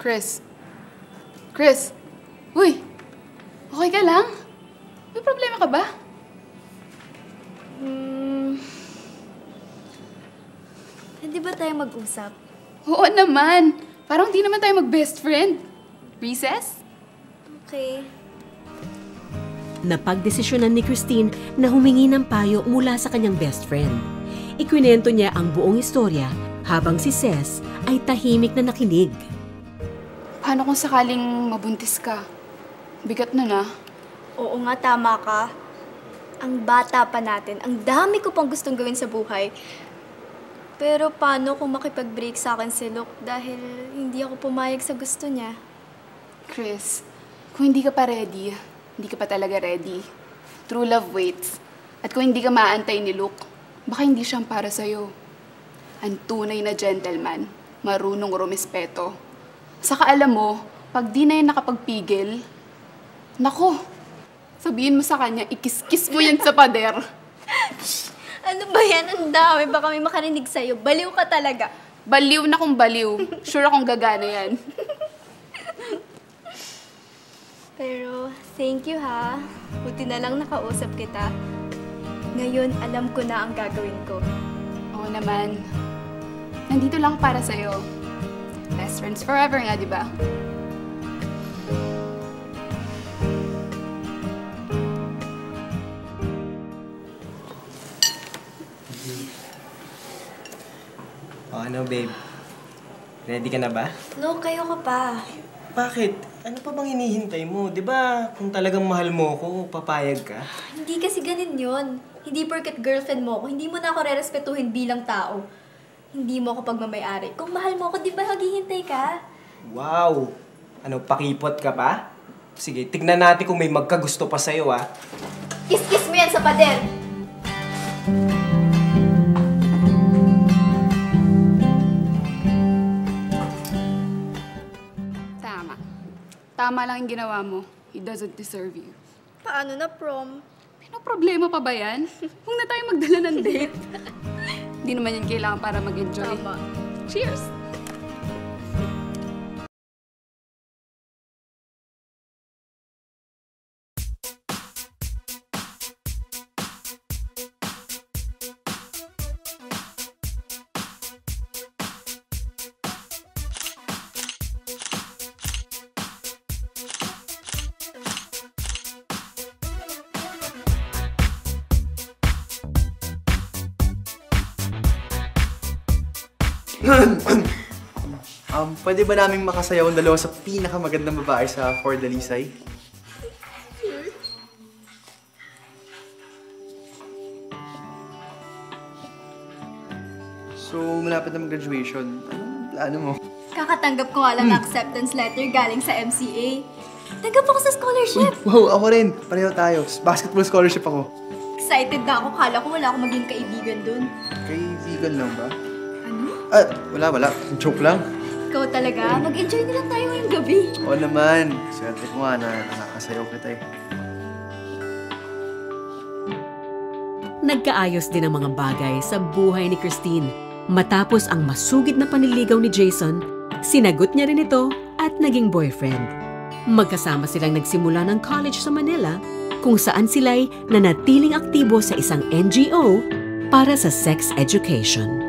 Chris? Chris? Uy! Okay ka lang? May problema ka ba? Hindi ba tayo mag-usap? Oo naman. Parang di naman tayo mag-best friend. Recess? Okay. Napagdesisyonan ni Christine na humingi ng payo mula sa kanyang best friend. Ikwinento niya ang buong istorya habang si Ces ay tahimik na nakinig. Paano kung sakaling mabuntis ka? Bigat na na. Oo nga, tama ka. Ang bata pa natin, ang dami ko pang gustong gawin sa buhay. Pero paano kung makipag-break sa akin si Luke dahil hindi ako pumayag sa gusto niya? Chris, kung hindi ka pa ready, hindi ka pa talaga ready. True love waits. At kung hindi ka maantay ni Luke, baka hindi siyang para sa'yo. Ang tunay na gentleman, marunong rumispeto. Saka alam mo, pag di na yan nakapagpigil, nako, sabihin mo sa kanya, ikis-kis mo yan sa pader. Ano ba yan? Ang dami. Baka may makarinig sa'yo. Baliw ka talaga. Baliw na kung baliw. Sure akong gagana yan. Pero, thank you ha. Buti na lang nakausap kita. Ngayon, alam ko na ang gagawin ko. Oo naman. Nandito lang para sa'yo. Best friends forever nga, di ba? Ano, babe? Ready ka na ba? No, kayo ka pa. Bakit? Ano pa bang hinihintay mo? Di ba kung talagang mahal mo ako, papayag ka? Hindi kasi ganun yun. Hindi porket girlfriend mo ako, hindi mo na ako rerespetuhin bilang tao. Hindi mo ako pagmamayari. Kung mahal mo ako, di ba maghihintay ka? Wow! Ano, pakipot ka pa? Sige, tignan natin kung may magkagusto pa sa'yo, ah. Kiss-kiss mo yan sa pader! Tama lang yung ginawa mo. He doesn't deserve you. Paano na prom? May problema pa ba yan? Huwag na tayo magdala ng date. Hindi naman yan kailangan para mag-enjoy. Tama. Cheers! Pwede ba naming makasayaw ang dalawa sa pinakamagandang babae sa Fort Dalisay? So, malapit na mag-graduation. Anong plano mo? Kakatanggap ko nga lang ng acceptance letter galing sa MCA. Tanggap ako sa scholarship! Wow, ako rin. Pareho tayo. Basketball scholarship ako. Excited na ako. Kala ko wala akong maging kaibigan dun. Kaibigan lang ba? Ano? Wala. Joke lang. Ikaw talaga? Mag-enjoy na lang tayo ngayong gabi. Oo naman. Swerte ko nga na nakakasayaw kita eh. Nagkaayos din ang mga bagay sa buhay ni Christine. Matapos ang masugid na panliligaw ni Jason, sinagot niya rin ito at naging boyfriend. Magkasama silang nagsimula ng college sa Manila, kung saan sila'y nanatiling aktibo sa isang NGO para sa sex education.